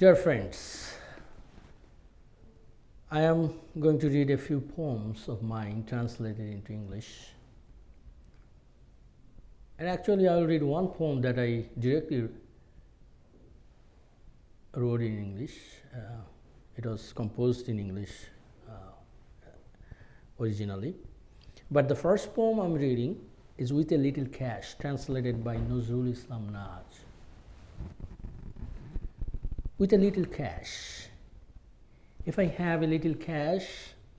Dear friends, I am going to read a few poems of mine translated into English. And actually, I will read one poem that I directly wrote in English. It was composed in English originally. But the first poem I'm reading is With a Little Cash, translated by Nazrul Islam Naj. With a little cash. If I have a little cash,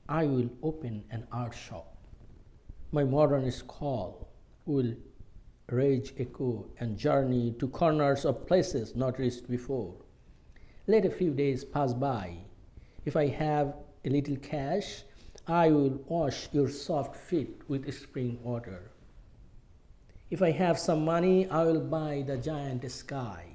I will open an art shop. My modernist call will rage echo and journey to corners of places not reached before. Let a few days pass by. If I have a little cash, I will wash your soft feet with spring water. If I have some money, I will buy the giant sky.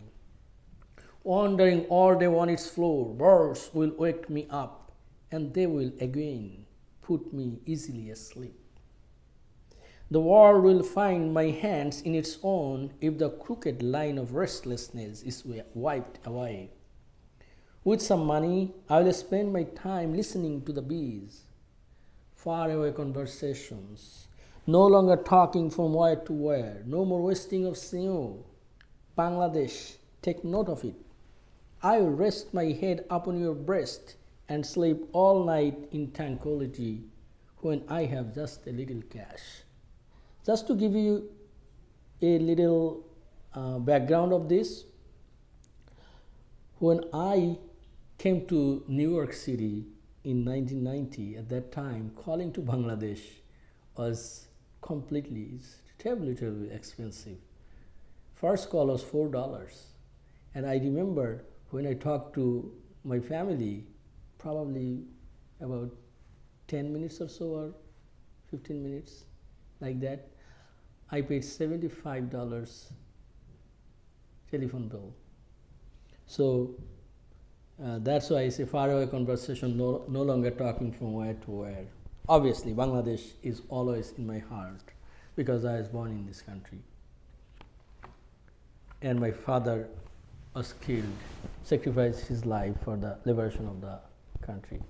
Wandering all day on its floor, birds will wake me up, and they will again put me easily asleep. The world will find my hands in its own if the crooked line of restlessness is wiped away. With some money, I will spend my time listening to the bees. Faraway conversations, no longer talking from where to where, no more wasting of snow. Bangladesh, take note of it. I will rest my head upon your breast and sleep all night in tranquility when I have just a little cash. Just to give you a little background of this, when I came to New York City in 1990, at that time, calling to Bangladesh was terribly expensive. First call was $4. And I remember when I talked to my family, probably about 10 minutes or so, or 15 minutes, like that, I paid $75 telephone bill. So that's why I say faraway conversation, no longer talking from where to where. Obviously, Bangladesh is always in my heart because I was born in this country. And my father was killed, sacrificed his life for the liberation of the country.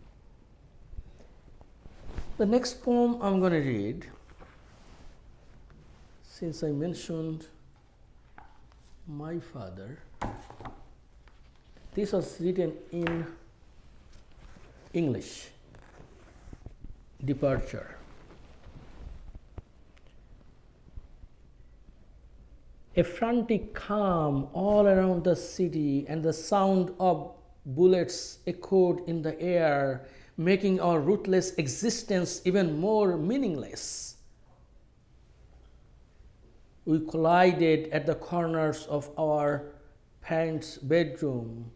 The next poem I'm going to read, since I mentioned my father, this was written in English, Departure. A frantic calm all around the city, and the sound of bullets echoed in the air, making our ruthless existence even more meaningless. We collided at the corners of our parents' bedroom.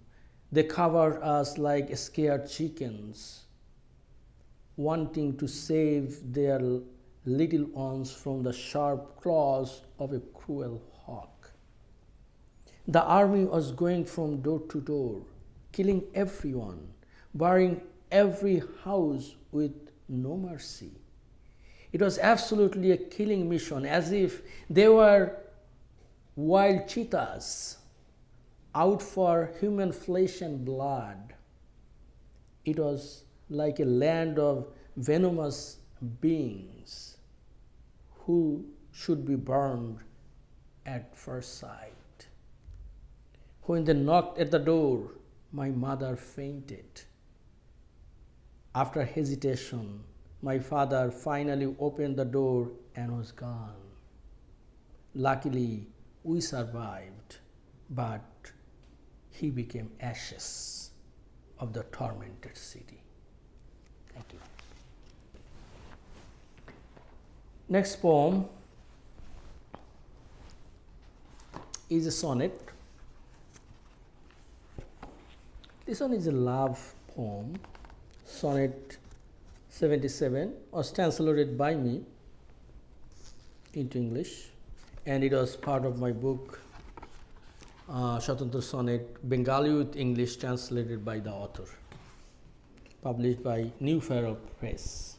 They covered us like scared chickens, wanting to save their little ones from the sharp claws of a cruel hawk. The army was going from door to door, killing everyone, burning every house with no mercy. It was absolutely a killing mission, as if they were wild cheetahs out for human flesh and blood. It was like a land of venomous beings who should be burned at first sight. When they knocked at the door, my mother fainted. After hesitation, my father finally opened the door and was gone. Luckily, we survived, but he became ashes of the tormented city. Thank you. Next poem is a sonnet. This one is a love poem. Sonnet 77 was translated by me into English, and it was part of my book, Swatantra Sonnet, Bengali with English, translated by the author, published by New Pharaoh Press.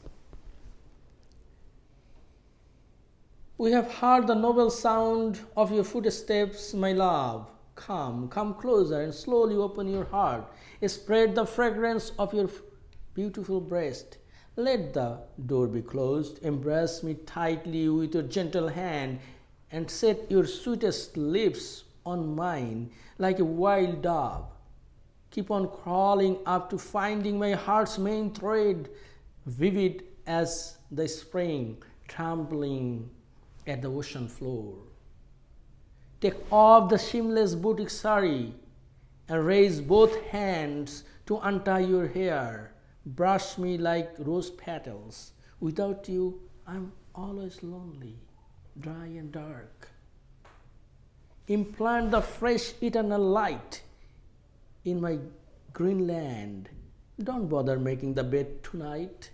We have heard the noble sound of your footsteps, my love, Come closer and slowly open your heart. Spread the fragrance of your beautiful breast. Let the door be closed. Embrace me tightly with your gentle hand and set your sweetest lips on mine like a wild dove. Keep on crawling up to finding my heart's main thread, vivid as the spring trampling at the ocean floor. Take off the seamless boutique sari and raise both hands to untie your hair. Brush me like rose petals. Without you, I'm always lonely, dry and dark. Implant the fresh eternal light in my green land. Don't bother making the bed tonight.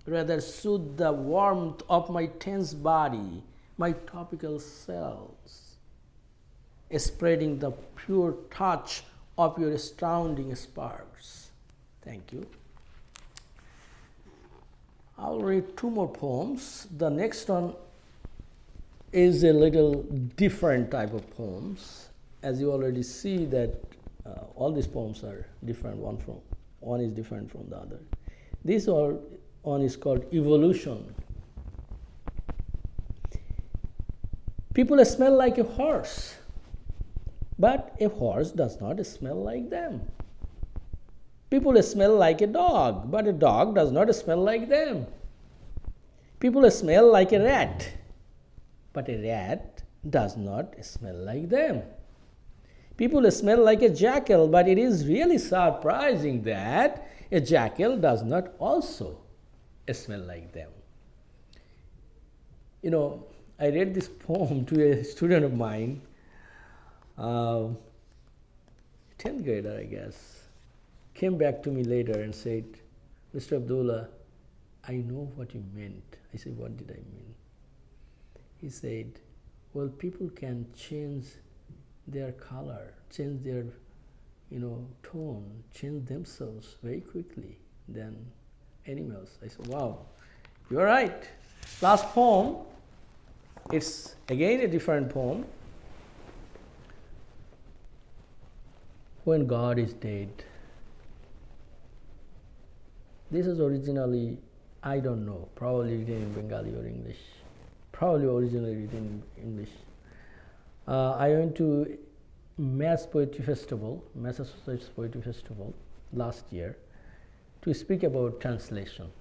Rather soothe the warmth of my tense body, my tropical cells, spreading the pure touch of your astounding sparks. Thank you. I'll read two more poems. The next one is a little different type of poems. As you already see that all these poems are different, one is different from the other. This one is called Evolution. People smell like a horse, but a horse does not smell like them. People smell like a dog, but a dog does not smell like them. People smell like a rat, but a rat does not smell like them. People smell like a jackal, but it is really surprising that a jackal does not also smell like them. You know, I read this poem to a student of mine, 10th grader, I guess, came back to me later and said, Mr. Abdullah, I know what you meant. I said, what did I mean? He said, well, people can change their color, change their tone, change themselves very quickly than animals. I said, wow, you're right. Last poem, it's again a different poem. When God is Dead. This is originally, I don't know, probably written in Bengali or English. Probably originally written in English. I went to Massachusetts Poetry Festival last year to speak about translation.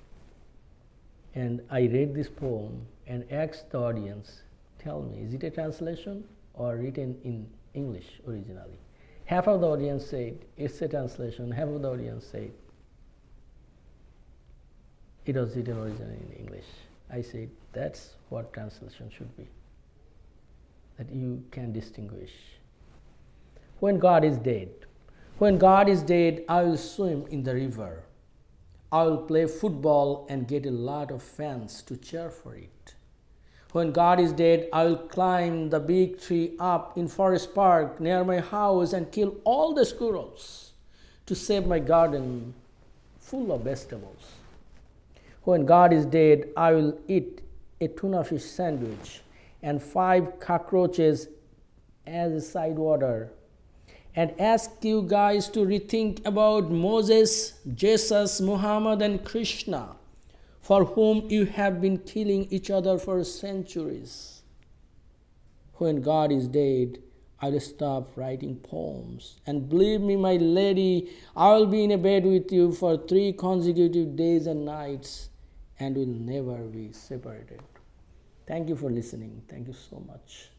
And I read this poem and asked the audience, tell me, is it a translation or written in English originally? Half of the audience said, it's a translation. Half of the audience said, it was written originally in English. I said, that's what translation should be, that you can distinguish. When God is dead. When God is dead, I will swim in the river. I will play football and get a lot of fans to cheer for it. When God is dead, I will climb the big tree up in Forest Park near my house and kill all the squirrels to save my garden full of vegetables. When God is dead, I will eat a tuna fish sandwich and 5 cockroaches as a side order, and ask you guys to rethink about Moses, Jesus, Muhammad, and Krishna, for whom you have been killing each other for centuries. When God is dead, I will stop writing poems. And believe me, my lady, I will be in a bed with you for 3 consecutive days and nights, and will never be separated. Thank you for listening. Thank you so much.